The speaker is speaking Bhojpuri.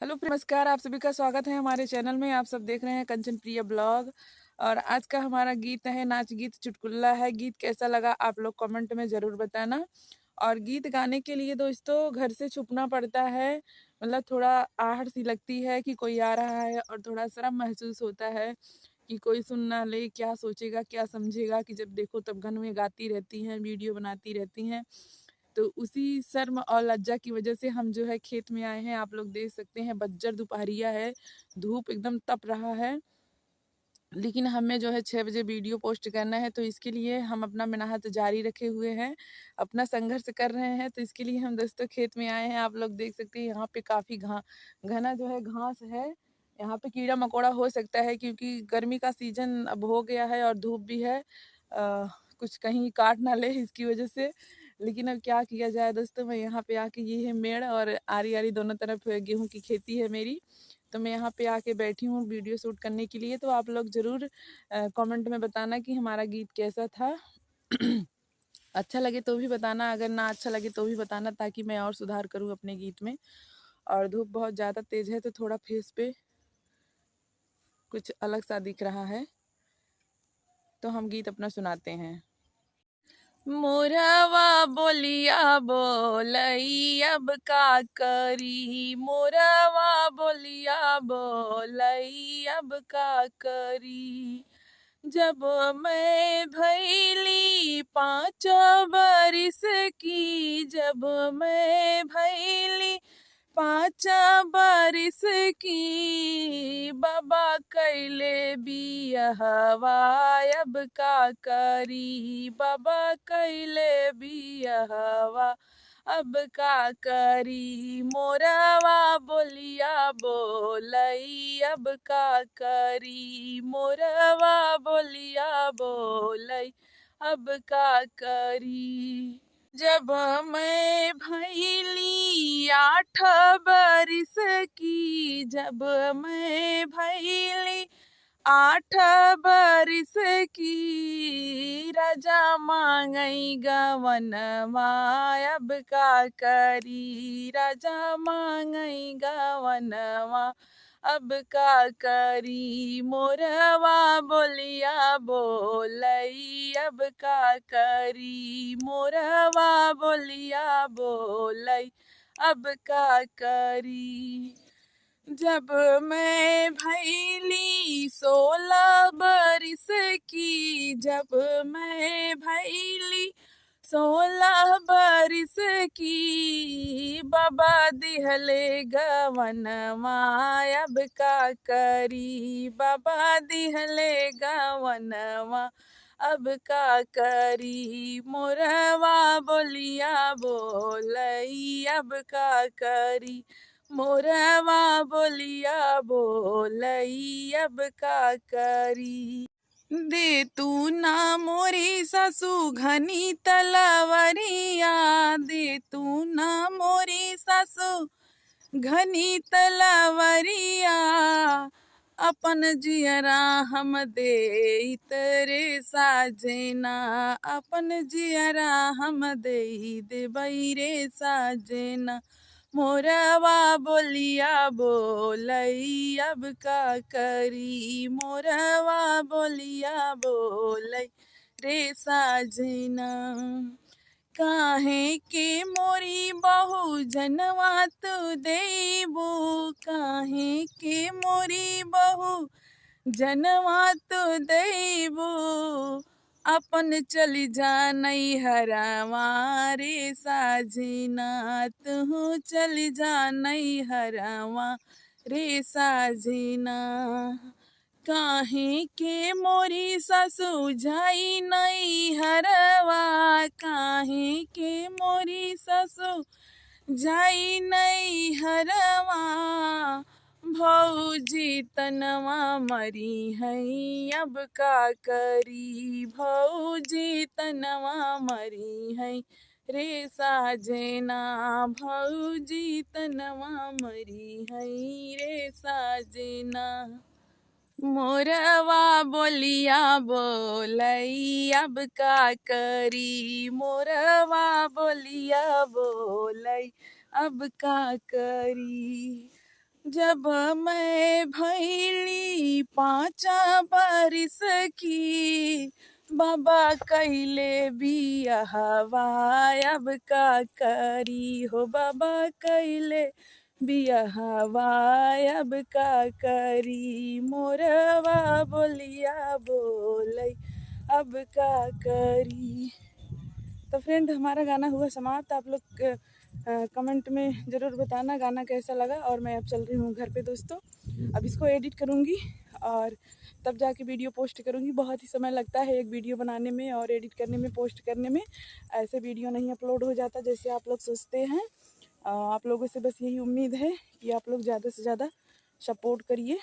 हेलो नमस्कार, आप सभी का स्वागत है हमारे चैनल में। आप सब देख रहे हैं कंचन प्रिय ब्लॉग। और आज का हमारा गीत है नाच गीत चुटकुल्ला है। गीत कैसा लगा आप लोग कमेंट में ज़रूर बताना। और गीत गाने के लिए दोस्तों घर से छुपना पड़ता है, मतलब थोड़ा आहट सी लगती है कि कोई आ रहा है, और थोड़ा शर्म महसूस होता है कि कोई सुन ना ले, क्या सोचेगा क्या समझेगा, कि जब देखो तब घर में गाती रहती हैं, वीडियो बनाती रहती हैं। तो उसी शर्म और लज्जा की वजह से हम जो है खेत में आए हैं। आप लोग देख सकते हैं बज्जर दोपहरिया है, धूप एकदम तप रहा है, लेकिन हमें जो है 6 बजे वीडियो पोस्ट करना है। तो इसके लिए हम अपना मेहनत जारी रखे हुए हैं, अपना संघर्ष कर रहे हैं। तो इसके लिए हम दोस्तों खेत में आए हैं। आप लोग देख सकते हैं यहाँ पे काफ़ी घना जो है घास है। यहाँ पे कीड़ा मकोड़ा हो सकता है क्योंकि गर्मी का सीजन अब हो गया है और धूप भी है। कुछ कहीं काट ना ले इसकी वजह से। लेकिन अब क्या किया जाए दोस्तों, मैं यहाँ पे आके, ये है मेड़ और आरी आरी दोनों तरफ गेहूं की खेती है मेरी। तो मैं यहाँ पे आके बैठी हूँ वीडियो शूट करने के लिए। तो आप लोग ज़रूर कमेंट में बताना कि हमारा गीत कैसा था। अच्छा लगे तो भी बताना, अगर ना अच्छा लगे तो भी बताना, ताकि मैं और सुधार करूँ अपने गीत में। और धूप बहुत ज़्यादा तेज़ है तो थोड़ा फेस पे कुछ अलग सा दिख रहा है। तो हम गीत अपना सुनाते हैं। मोरवा बोलिया बोलई अब का करी, मोरवा बोलिया बोलई अब का करी। जब मैं भैली 5 बरिस की, जब मैं भैली 5 बरिस की, बाबा कैले बियहवा अब का करी, बाबा कैले बियहवा अब का करी। मोरवा बोलिया बोलई अब का करी, मोरवा बोलिया बोलई अब का करी। जब मैं भैली 8 बरिस की, जब मैं भैली 8 बरिस की, राजा मांगई गवनवा अब का करी, राजा मांगई गवनवा अब का करी। मोरवा बोलिया बोलई अब का करी, मोरवा बोलिया बोलई अब का करी। जब मैं भैली 16 बरिस की, जब मैं भैली 16 बरिस की, बाबा दिहले गवनवा अब का करी, बाबा दिहले गवनवा अब का करी। मोरवा बोलिया बोलई अब का करी, मोरवा बोलिया बोलई अब का करी। दे तू ना मोरी सासू घनी तलवरिया, दे तू ना मोरी सासू घनी तलवरिया, अपन जियरा हम दे तेरे साजना, अपन जियरा हम दे देबई रे साजना। मोरवा बोलिया बोलई अब का करी, मोरवा बोलिया बोलई रे साजना। काहे के मोरी बहू जनवा तू देबू, काहे के मोरी बहू जनवा तू देबू, अपन चली जा नैहरवा रे साजना, तू चली जा नैहरवा रे साजना। काहे के मोरी सासू जाई नैहरवा, काहे के मोरी सासू जाई नैहरवा, भौजी तनवा मरी है अब का करी, भौजी तनवा मरी है रे साजना, भौजी तनवा मरी है रे साजना। मोरवा बोलिया बोलई अब का करी, मोरवा बोलिया बोलई अब का करी। जब मैं भैली 5 बरिस की, बाबा कैले बियाहवा अब का करी हो, बाबा कैले बियाहवा अब का करी, मोरवा बोलिया बोलै अब का करी। तो फ्रेंड, हमारा गाना हुआ समाप्त। आप लोग कमेंट में ज़रूर बताना गाना कैसा लगा। और मैं अब चल रही हूँ घर पे दोस्तों। अब इसको एडिट करूँगी और तब जाके वीडियो पोस्ट करूँगी। बहुत ही समय लगता है एक वीडियो बनाने में और एडिट करने में, पोस्ट करने में। ऐसे वीडियो नहीं अपलोड हो जाता जैसे आप लोग सोचते हैं। आप लोगों से बस यही उम्मीद है कि आप लोग ज़्यादा से ज़्यादा सपोर्ट करिए।